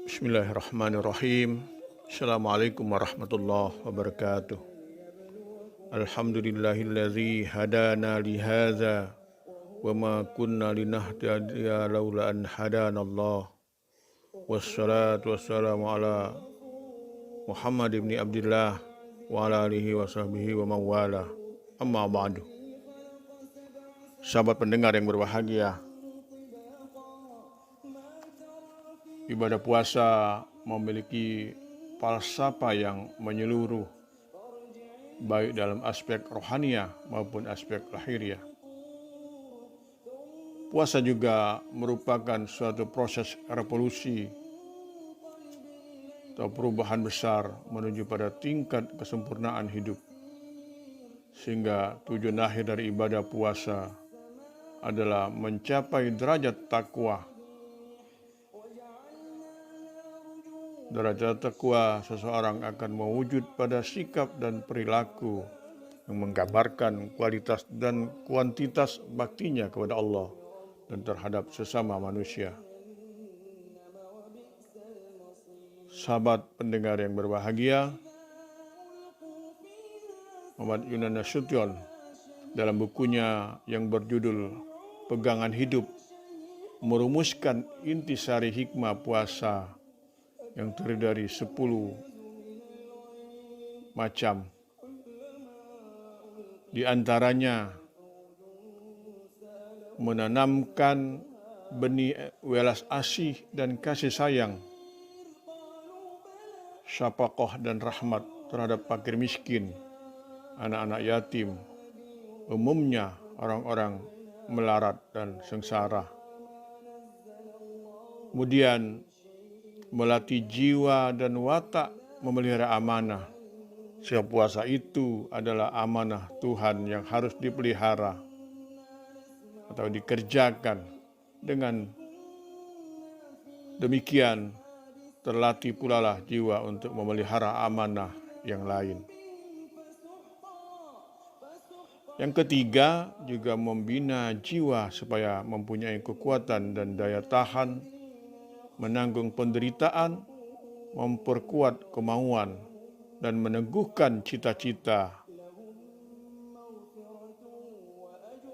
Bismillahirrahmanirrahim. Assalamualaikum warahmatullahi wabarakatuh. Alhamdulillahilladzi hadana lihadza wa ma kunna linahtadiya laula an hadanallah. Wassalatu wassalamu ala Muhammad ibn Abdullah wa ala alihi wa sahbihi wa mawala. Amma ba'du. Sahabat pendengar yang berbahagia, ibadah puasa memiliki falsafah yang menyeluruh, baik dalam aspek rohaniah maupun aspek lahiriah. Puasa juga merupakan suatu proses revolusi atau perubahan besar menuju pada tingkat kesempurnaan hidup. Sehingga tujuan akhir dari ibadah puasa adalah mencapai derajat takwa. Derajat takwa seseorang akan mewujud pada sikap dan perilaku yang menggambarkan kualitas dan kuantitas baktinya kepada Allah dan terhadap sesama manusia. Sahabat pendengar yang berbahagia, Muhammad Yunan Nasution dalam bukunya yang berjudul Pegangan Hidup merumuskan intisari hikmah puasa yang terdiri dari 10 macam. Di antaranya menanamkan benih welas asih dan kasih sayang, syafaqah dan rahmat terhadap fakir miskin, anak-anak yatim, umumnya orang-orang melarat dan sengsara. Kemudian melatih jiwa dan watak memelihara amanah. Sebab puasa itu adalah amanah Tuhan yang harus dipelihara atau dikerjakan. Dengan demikian terlatih pula lah jiwa untuk memelihara amanah yang lain. Yang ketiga, juga membina jiwa supaya mempunyai kekuatan dan daya tahan menanggung penderitaan, memperkuat kemauan, dan meneguhkan cita-cita.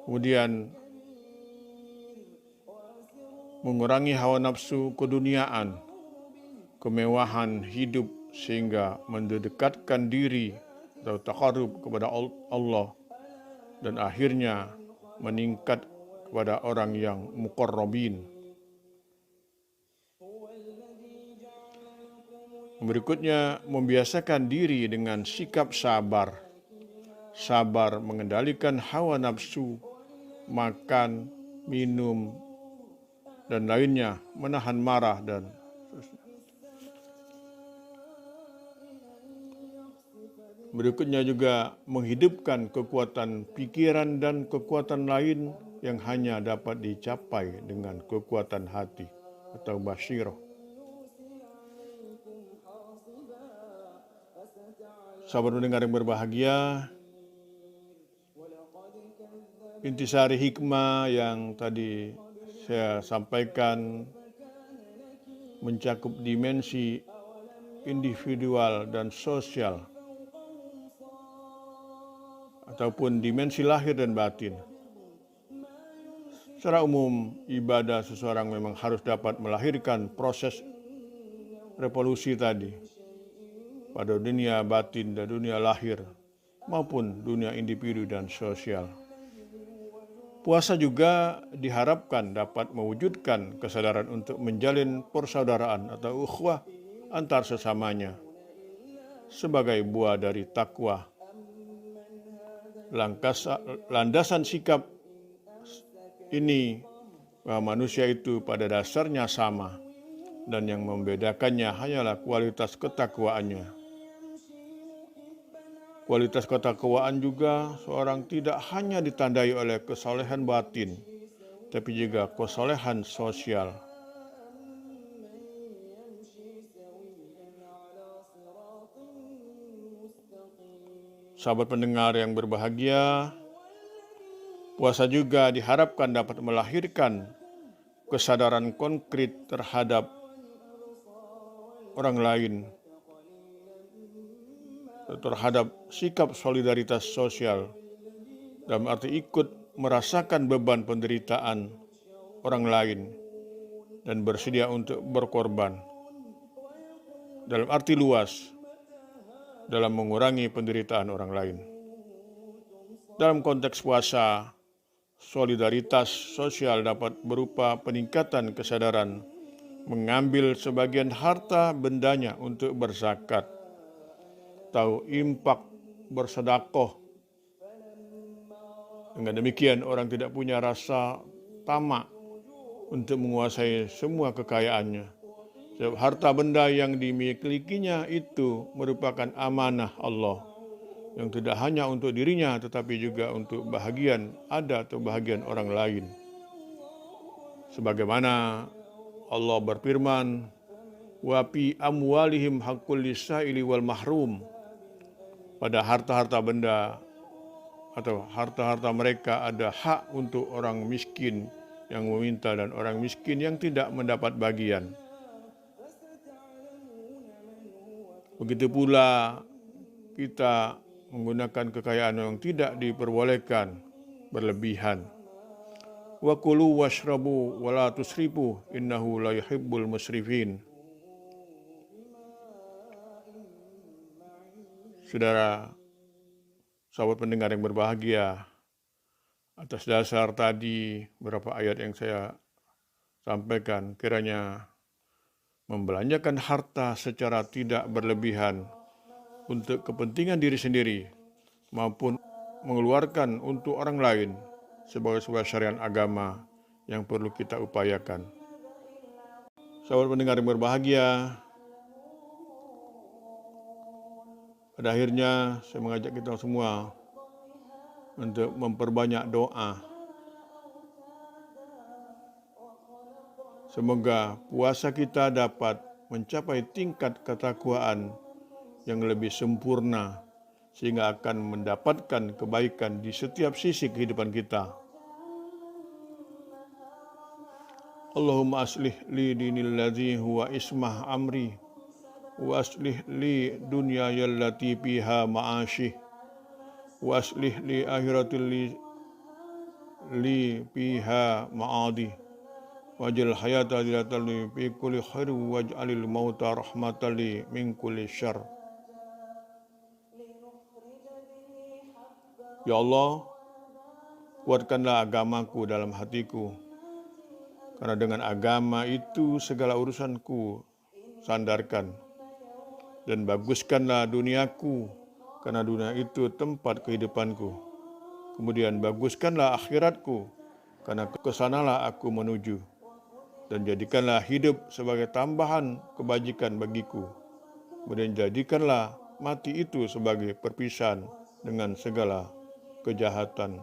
Kemudian mengurangi hawa nafsu keduniaan, kemewahan hidup sehingga mendekatkan diri atau taqarrub kepada Allah dan akhirnya meningkat kepada orang yang muqarrabin. Berikutnya, membiasakan diri dengan sikap sabar. Sabar mengendalikan hawa nafsu, makan, minum, dan lainnya, menahan marah dan berikutnya juga menghidupkan kekuatan pikiran dan kekuatan lain yang hanya dapat dicapai dengan kekuatan hati atau basyirah. Sahabat pendengar yang berbahagia, intisari hikmah yang tadi saya sampaikan mencakup dimensi individual dan sosial ataupun dimensi lahir dan batin. Secara umum, ibadah seseorang memang harus dapat melahirkan proses revolusi tadi pada dunia batin dan dunia lahir maupun dunia individu dan sosial. Puasa juga diharapkan dapat mewujudkan kesadaran untuk menjalin persaudaraan atau ukhuwah antar sesamanya sebagai buah dari takwa. Landasan sikap ini bahwa manusia itu pada dasarnya sama dan yang membedakannya hanyalah kualitas ketakwaannya. Kualitas ketakwaan juga seorang tidak hanya ditandai oleh kesolehan batin, tapi juga kesolehan sosial. Sahabat pendengar yang berbahagia, puasa juga diharapkan dapat melahirkan kesadaran konkret terhadap orang lain, terhadap sikap solidaritas sosial, dalam arti ikut merasakan beban penderitaan orang lain dan bersedia untuk berkorban, dalam arti luas, dalam mengurangi penderitaan orang lain. Dalam konteks puasa, solidaritas sosial dapat berupa peningkatan kesadaran mengambil sebagian harta bendanya untuk berzakat, atau infak, bersedekah. Dengan demikian orang tidak punya rasa tamak untuk menguasai semua kekayaannya. Sebab harta benda yang dimilikinya itu merupakan amanah Allah yang tidak hanya untuk dirinya tetapi juga untuk bahagian atau bahagian orang lain. Sebagaimana Allah berfirman, wa fi amwalihim haqqul lisaili wal mahrum. Pada harta-harta benda atau harta-harta mereka ada hak untuk orang miskin yang meminta dan orang miskin yang tidak mendapat bagian. Begitu pula kita menggunakan kekayaan yang tidak diperbolehkan berlebihan. Wa kulu washrabu wa la tusrifu innahu la yuhibbul musrifin. Saudara, sahabat pendengar yang berbahagia, atas dasar tadi beberapa ayat yang saya sampaikan, kiranya membelanjakan harta secara tidak berlebihan untuk kepentingan diri sendiri maupun mengeluarkan untuk orang lain sebagai sebuah syariat agama yang perlu kita upayakan. Sahabat pendengar yang berbahagia, pada akhirnya saya mengajak kita semua untuk memperbanyak doa. Semoga puasa kita dapat mencapai tingkat ketakwaan yang lebih sempurna sehingga akan mendapatkan kebaikan di setiap sisi kehidupan kita. Allahumma aslih li dinil ladzi huwa ismah amri wa aslih li dunyaya allati fiha ma'asyih wa aslih li akhiratil li fiha ma'adi waj'al hayata zilatan li fi kulli khair waj'alil mauta rahmatan li min kulli syarr. Ya Allah, kuatkanlah agamaku dalam hatiku, karena dengan agama itu segala urusanku sandarkan. Dan baguskanlah duniaku, karena dunia itu tempat kehidupanku. Kemudian baguskanlah akhiratku, karena kesanalah aku menuju. Dan jadikanlah hidup sebagai tambahan kebajikan bagiku. Kemudian jadikanlah mati itu sebagai perpisahan dengan segala kejahatan.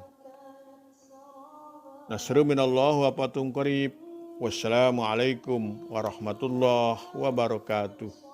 Nasru minallah wa fathun qarib. Wassalamualaikum warahmatullahi wabarakatuh.